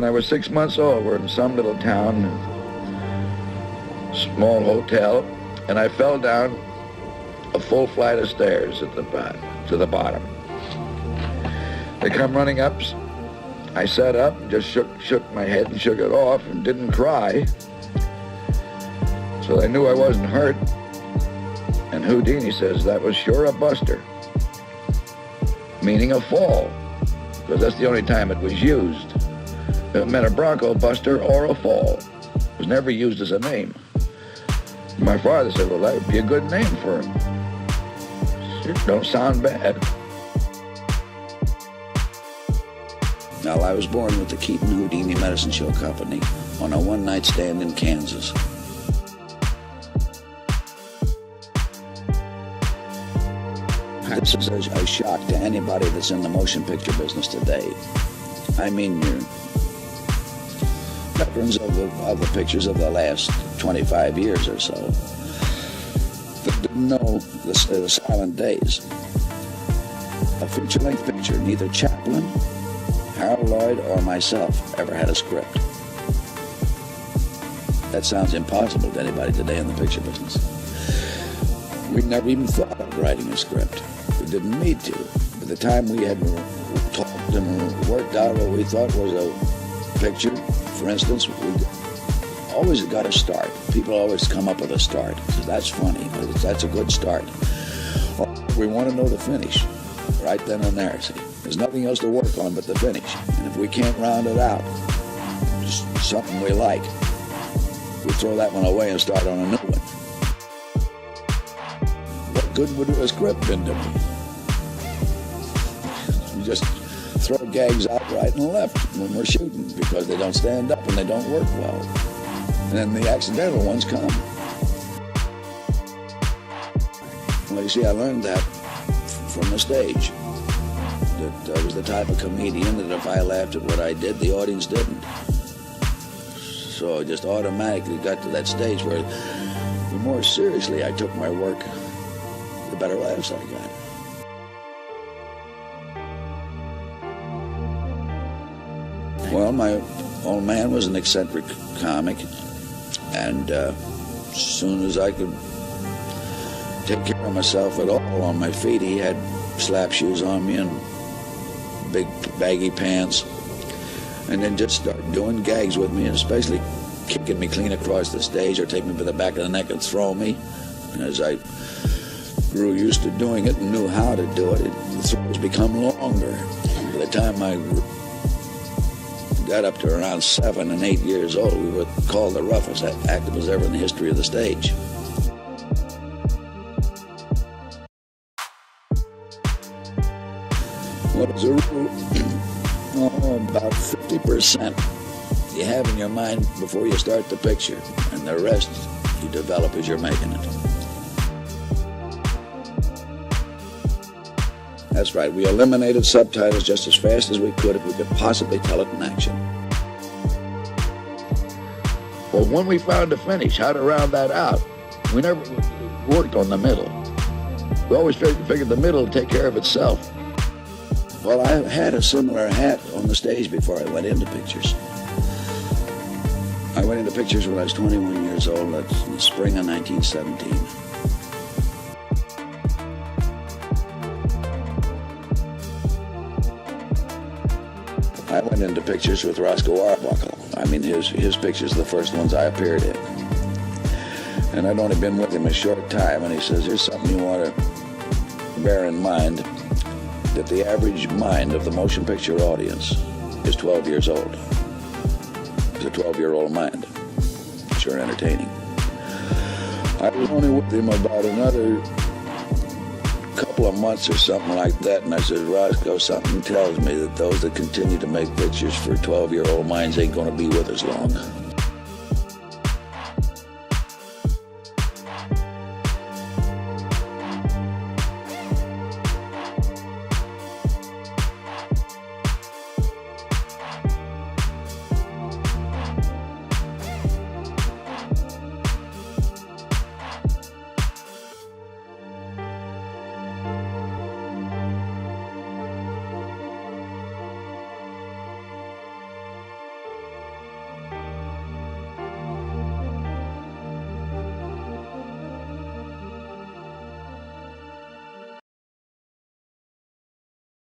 when I was 6 months old. We're in some little town, small hotel, and I fell down a full flight of stairs to the bottom. They come running up. I sat up and just shook my head and shook it off and didn't cry. So they knew I wasn't hurt. And Houdini says that was sure a buster, meaning a fall, because that's the only time it was used. It meant a bronco buster or a fall. It was never used as a name. My father said, well, that would be a good name for him. It don't sound bad. Now, I was born with the Keaton Houdini Medicine Show Company on a one-night stand in Kansas. This is a shock to anybody that's in the motion picture business today. I mean, you're veterans of the pictures of the last 25 years or so that didn't know the silent days. A feature-length picture, neither Chaplin, Harold Lloyd, or myself ever had a script. That sounds impossible to anybody today in the picture business. We never even thought of writing a script. We didn't need to. By the time we had talked and worked out what we thought was a picture, for instance, we always got a start. People always come up with a start. So that's funny. That's a good start. We want to know the finish right then and there. See, there's nothing else to work on but the finish. And if we can't round it out, just something we like, we throw that one away and start on a new one. What good would a script been to me? You just throw gags out right and left when we're shooting because they don't stand up and they don't work well. And then the accidental ones come. Well, you see, I learned that from the stage. That I was the type of comedian that if I laughed at what I did, the audience didn't. So I just automatically got to that stage where the more seriously I took my work, the better laughs I got. Well, my old man was an eccentric comic, and as soon as I could take care of myself at all on my feet, he had slap shoes on me and big baggy pants, and then just start doing gags with me, and especially kicking me clean across the stage or take me by the back of the neck and throw me. And as I grew used to doing it and knew how to do it, the throws become longer. By the time I got up to around 7 and 8 years old, we were called the roughest actors ever in the history of the stage. Well, as a rule, about 50% you have in your mind before you start the picture, and the rest you develop as you're making it. That's right, we eliminated subtitles just as fast as we could if we could possibly tell it in action. Well, when we found a finish, how to round that out, we never worked on the middle. We always figured the middle would take care of itself. Well, I had a similar hat on the stage before I went into pictures. I went into pictures when I was 21 years old. That's in the spring of 1917. I went into pictures with Roscoe Arbuckle. I mean, his pictures are the first ones I appeared in. And I'd only been with him a short time, and he says, here's something you want to bear in mind, that the average mind of the motion picture audience is 12 years old. It's a 12-year-old mind. Sure entertaining. I was only with him about another couple of months or something like that, and I said, Roscoe, something tells me that those that continue to make pictures for 12-year-old minds ain't going to be with us long.